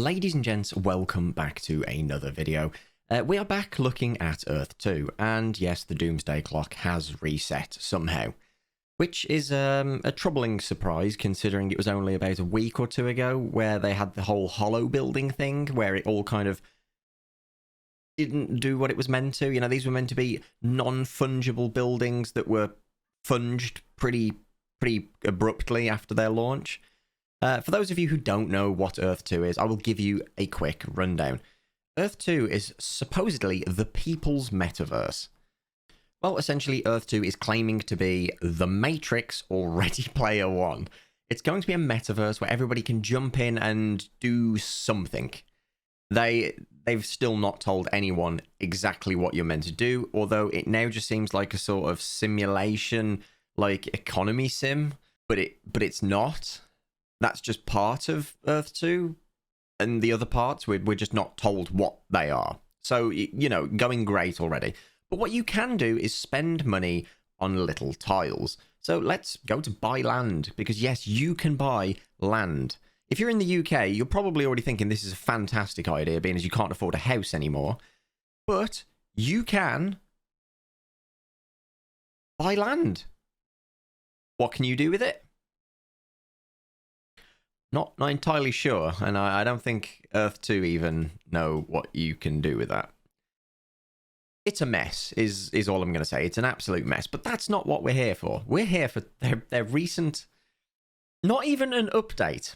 Ladies and gents, welcome back to another video. We are back looking at Earth 2, and yes, the Doomsday Clock has reset somehow. Which is a troubling surprise, considering it was only about a week or two ago where they had the whole hollow building thing, where it all kind of didn't do what it was meant to. You know, these were meant to be non-fungible buildings that were funged pretty abruptly after their launch. For those of you who don't know what Earth 2 is, I will give you a quick rundown. Earth 2 is supposedly the people's metaverse. Well, essentially, Earth 2 is claiming to be the Matrix or Ready Player One. It's going to be a metaverse where everybody can jump in and do something. They've still not told anyone exactly what you're meant to do, although it now just seems like a sort of simulation, like economy sim, but it's not. That's just part of Earth 2, and the other parts, we're just not told what they are. So, you know, going great already. But what you can do is spend money on little tiles. So let's go to buy land, because yes, you can buy land. If you're in the UK, you're probably already thinking this is a fantastic idea, being as you can't afford a house anymore. But you can buy land. What can you do with it? Not entirely sure, and I don't think Earth 2 even know what you can do with that. It's a mess, is all I'm going to say. It's an absolute mess, but that's not what we're here for. We're here for their recent, not even an update.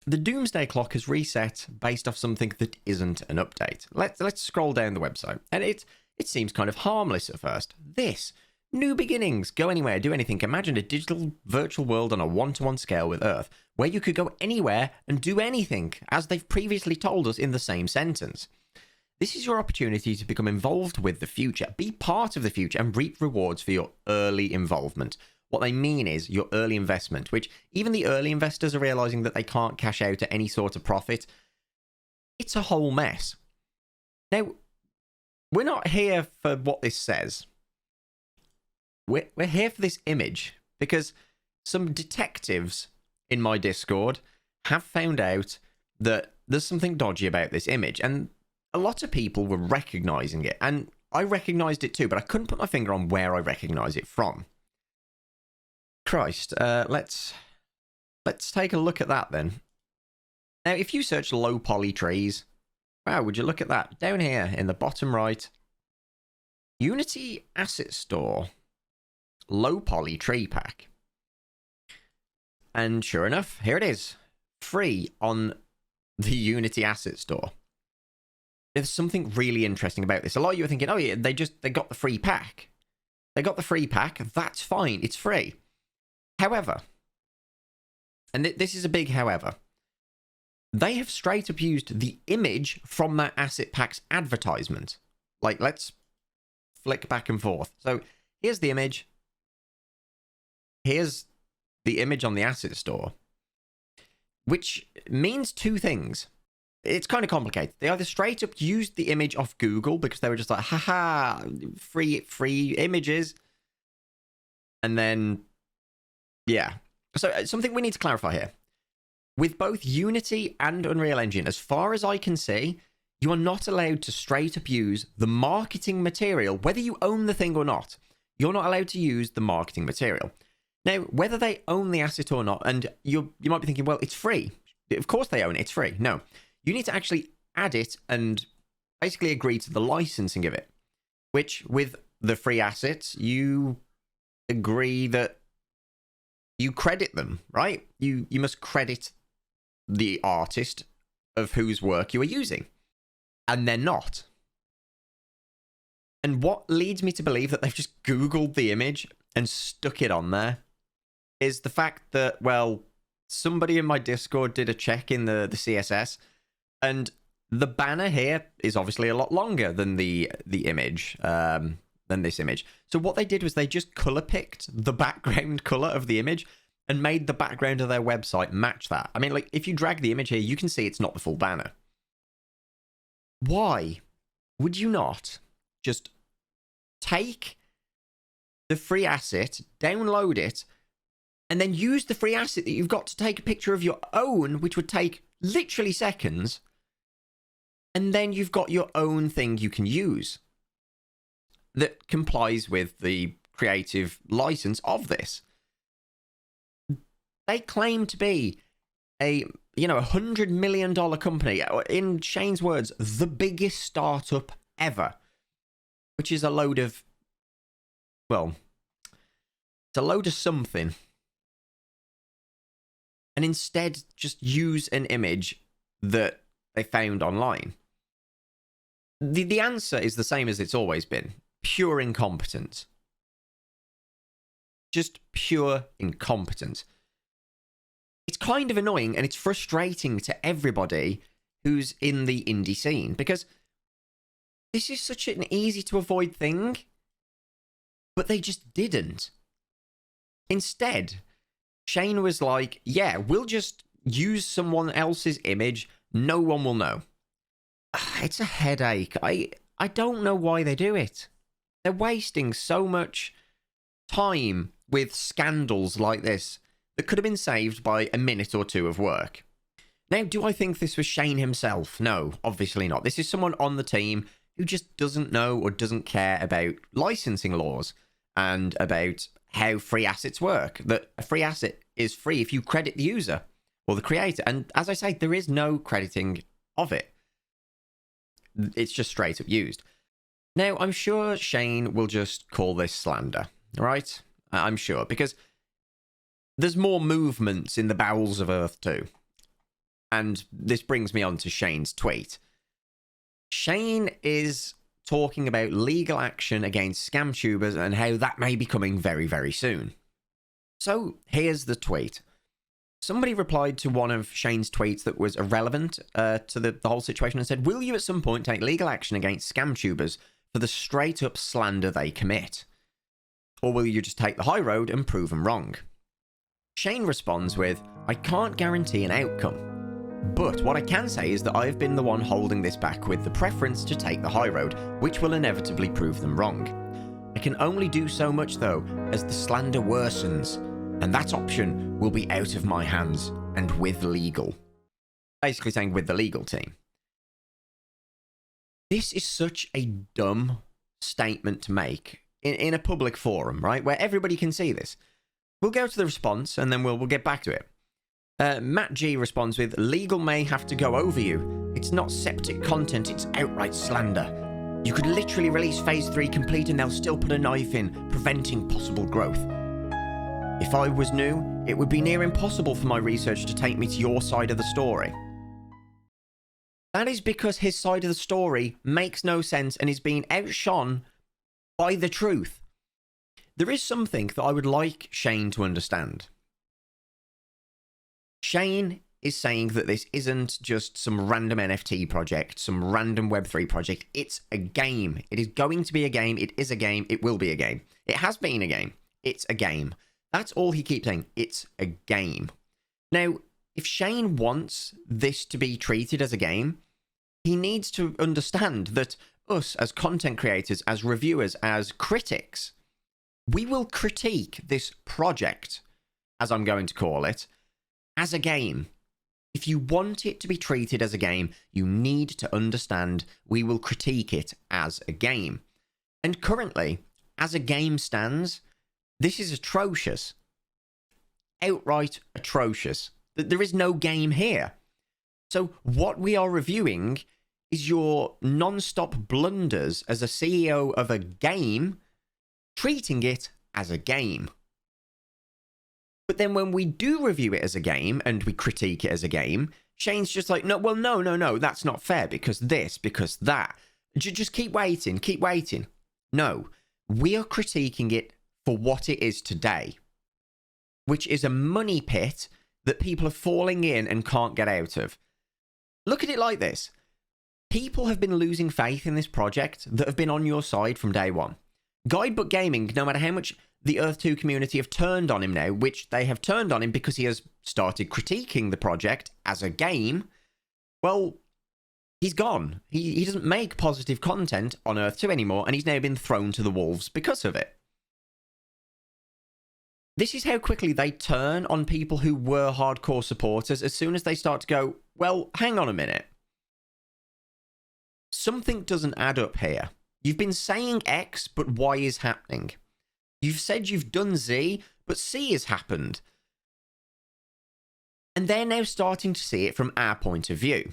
The Doomsday Clock has reset based off something that isn't an update. Let's scroll down the website, and it seems kind of harmless at first. This. New beginnings. Go anywhere, do anything. Imagine a digital virtual world on a one-to-one scale with Earth, where you could go anywhere and do anything, as they've previously told us in the same sentence. This is your opportunity to become involved with the future, be part of the future, and reap rewards for your early involvement. What they mean is your early investment, which even the early investors are realizing that they can't cash out at any sort of profit. It's a whole mess. Now, we're not here for what this says. We're here for this image, because some detectives in my Discord have found out that there's something dodgy about this image, and a lot of people were recognizing it, and I recognized it too, but I couldn't put my finger on where I recognize it from. Christ, let's take a look at that then. Now, if you search low poly trees, wow, would you look at that? Down here in the bottom right, Unity Asset Store. Low poly tree pack. And sure enough, here it is. Free on the Unity Asset Store. There's something really interesting about this. A lot of you are thinking, oh yeah, they got the free pack. They got the free pack, that's fine, it's free. However, and this is a big however, they have straight up used the image from that asset pack's advertisement. Like, let's flick back and forth. So here's the image. Here's the image on the asset store, which means two things. It's kind of complicated. They either straight up used the image off Google because they were just like, haha, free images. And then, yeah. So something we need to clarify here. With both Unity and Unreal Engine, as far as I can see, you are not allowed to straight up use the marketing material, whether you own the thing or not. You're not allowed to use the marketing material. Now, whether they own the asset or not, and you might be thinking, well, it's free. Of course they own it, it's free. No, you need to actually add it and basically agree to the licensing of it, which with the free assets, you agree that you credit them, right? You must credit the artist of whose work you are using, and they're not. And what leads me to believe that they've just Googled the image and stuck it on there is the fact that, well, somebody in my Discord did a check in the CSS, and the banner here is obviously a lot longer than the image, than this image. So what they did was they just color picked the background color of the image and made the background of their website match that. I mean, like, if you drag the image here, you can see it's not the full banner. Why would you not just take the free asset, download it, and then use the free asset that you've got to take a picture of your own, which would take literally seconds, and then you've got your own thing you can use that complies with the creative license of this. They claim to be a $100 million company. In Shane's words, the biggest startup ever, which is a load of, well, it's a load of something. And instead, just use an image that they found online. The answer is the same as it's always been. Pure incompetence. Just pure incompetence. It's kind of annoying and it's frustrating to everybody who's in the indie scene, because this is such an easy to avoid thing, but they just didn't. Instead, Shane was like, yeah, we'll just use someone else's image. No one will know. It's a headache. I don't know why they do it. They're wasting so much time with scandals like this that could have been saved by a minute or two of work. Now, do I think this was Shane himself? No, obviously not. This is someone on the team who just doesn't know or doesn't care about licensing laws and about how free assets work. That a free asset is free if you credit the user or the creator. And as I say, there is no crediting of it. It's just straight up used. Now, I'm sure Shane will just call this slander, right? I'm sure, because there's more movements in the bowels of Earth2. And this brings me on to Shane's tweet. Shane is talking about legal action against scam tubers and how that may be coming very, very soon. So here's the tweet. Somebody replied to one of Shane's tweets that was irrelevant to the whole situation and said, will you at some point take legal action against scam tubers for the straight up slander they commit? Or will you just take the high road and prove them wrong? Shane responds with, I can't guarantee an outcome, but what I can say is that I've been the one holding this back with the preference to take the high road, which will inevitably prove them wrong. I can only do so much though, as the slander worsens, and that option will be out of my hands and with legal. Basically saying with the legal team. This is such a dumb statement to make in a public forum, right? Where everybody can see this. We'll go to the response and then we'll get back to it. Matt G responds with, legal may have to go over you. It's not septic content, it's outright slander. You could literally release phase 3 complete and they'll still put a knife in, preventing possible growth. If I was new, it would be near impossible for my research to take me to your side of the story. That is because his side of the story makes no sense and is being outshone by the truth. There is something that I would like Shane to understand. Shane is saying that this isn't just some random NFT project, some random Web3 project. It's a game. It is going to be a game. It is a game. It will be a game. It has been a game. It's a game. That's all he keeps saying. It's a game. Now, if Shane wants this to be treated as a game, he needs to understand that us as content creators, as reviewers, as critics, we will critique this project, as I'm going to call it, as a game. If you want it to be treated as a game, you need to understand we will critique it as a game. And currently, as a game stands, this is atrocious. Outright atrocious. There is no game here. So what we are reviewing is your non-stop blunders as a CEO of a game, treating it as a game. But then when we do review it as a game and we critique it as a game, Shane's just like, no, well, no, that's not fair because this, because that. Just keep waiting, keep waiting. No, we are critiquing it for what it is today, which is a money pit that people are falling in and can't get out of. Look at it like this. People have been losing faith in this project that have been on your side from day one. Guidebook Gaming, no matter how much the Earth2 community have turned on him now, which they have turned on him because he has started critiquing the project as a game, well, he's gone. He doesn't make positive content on Earth2 anymore, and he's now been thrown to the wolves because of it. This is how quickly they turn on people who were hardcore supporters as soon as they start to go, well, hang on a minute. Something doesn't add up here. You've been saying X, but Y is happening. You've said you've done Z, but C has happened. And they're now starting to see it from our point of view.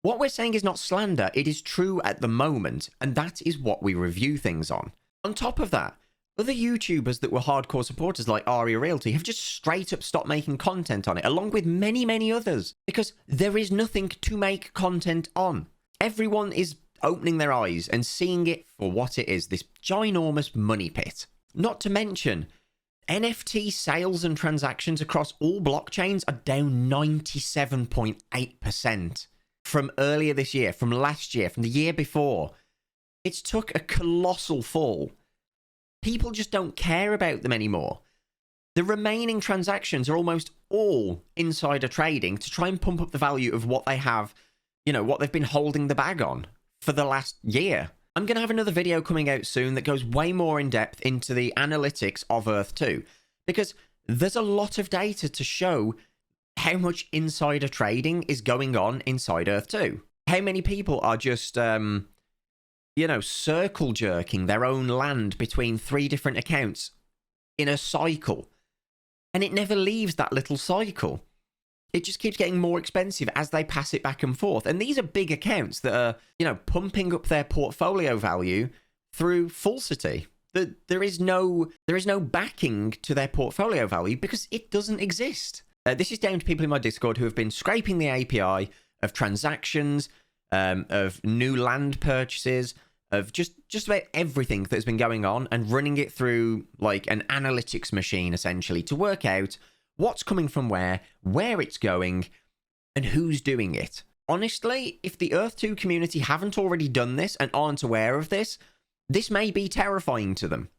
What we're saying is not slander, it is true at the moment, and that is what we review things on. On top of that, other YouTubers that were hardcore supporters like Aria Realty have just straight up stopped making content on it, along with many, many others, because there is nothing to make content on. Everyone is opening their eyes and seeing it for what it is, this ginormous money pit. Not to mention, NFT sales and transactions across all blockchains are down 97.8% from earlier this year, from last year, from the year before. It's took a colossal fall. People just don't care about them anymore. The remaining transactions are almost all insider trading to try and pump up the value of what they have, you know, what they've been holding the bag on for the last year. I'm going to have another video coming out soon that goes way more in depth into the analytics of Earth2, because there's a lot of data to show how much insider trading is going on inside Earth2. How many people are just, you know, circle jerking their own land between 3 different accounts in a cycle. And it never leaves that little cycle. It just keeps getting more expensive as they pass it back and forth. And these are big accounts that are, you know, pumping up their portfolio value through falsity. There is no backing to their portfolio value because it doesn't exist. This is down to people in my Discord who have been scraping the API of transactions, of new land purchases, of just about everything that's been going on and running it through like an analytics machine, essentially, to work out what's coming from where it's going, and who's doing it. Honestly, if the Earth2 community haven't already done this and aren't aware of this, this may be terrifying to them.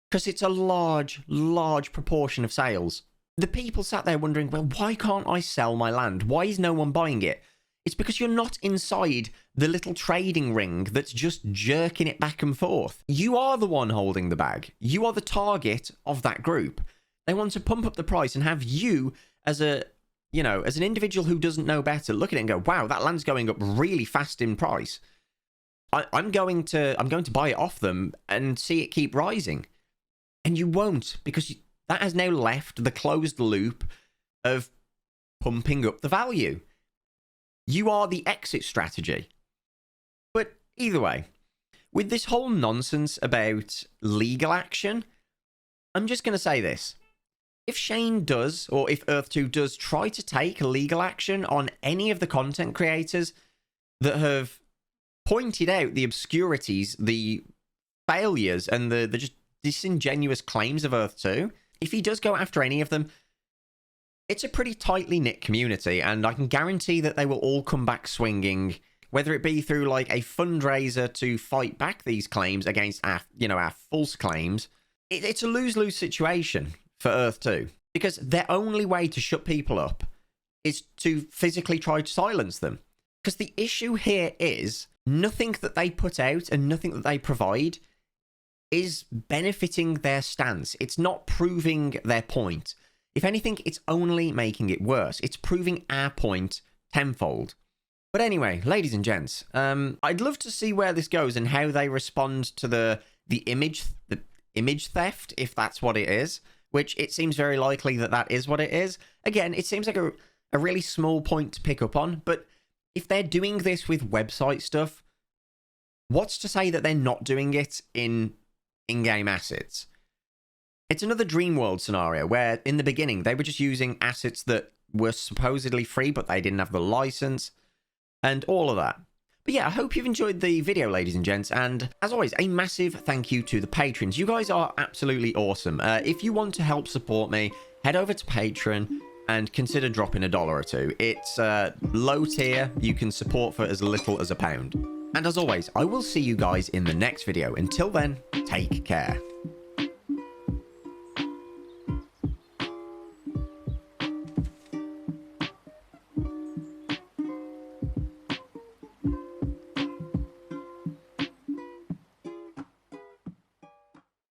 Because it's a large, large proportion of sales. The people sat there wondering, well, why can't I sell my land? Why is no one buying it? It's because you're not inside the little trading ring that's just jerking it back and forth. You are the one holding the bag. You are the target of that group. They want to pump up the price and have you as a, you know, as an individual who doesn't know better, look at it and go, wow, that land's going up really fast in price. I'm going to buy it off them and see it keep rising. And you won't, because that has now left the closed loop of pumping up the value. You are the exit strategy. But either way, with this whole nonsense about legal action, I'm just going to say this. If Shane does, or if Earth2 does try to take legal action on any of the content creators that have pointed out the obscurities, the failures, and the just disingenuous claims of Earth2, if he does go after any of them, it's a pretty tightly knit community, and I can guarantee that they will all come back swinging, whether it be through like a fundraiser to fight back these claims against our, you know, our false claims. It's a lose-lose situation for Earth2, because their only way to shut people up is to physically try to silence them. Because the issue here is nothing that they put out and nothing that they provide is benefiting their stance. It's not proving their point. If anything, it's only making it worse. It's proving our point tenfold. But anyway, ladies and gents, I'd love to see where this goes and how they respond to the image theft, if that's what it is, which it seems very likely that that is what it is. Again, it seems like a really small point to pick up on, but if they're doing this with website stuff, what's to say that they're not doing it in in-game assets? It's another dream world scenario where in the beginning they were just using assets that were supposedly free, but they didn't have the license and all of that. But yeah, I hope you've enjoyed the video, ladies and gents, and as always, a massive thank you to the patrons. You guys are absolutely awesome. If you want to help support me, head over to Patreon and consider dropping $1 or $2. It's low tier. You can support for as little as £1. And as always, I will see you guys in the next video. Until then, take care.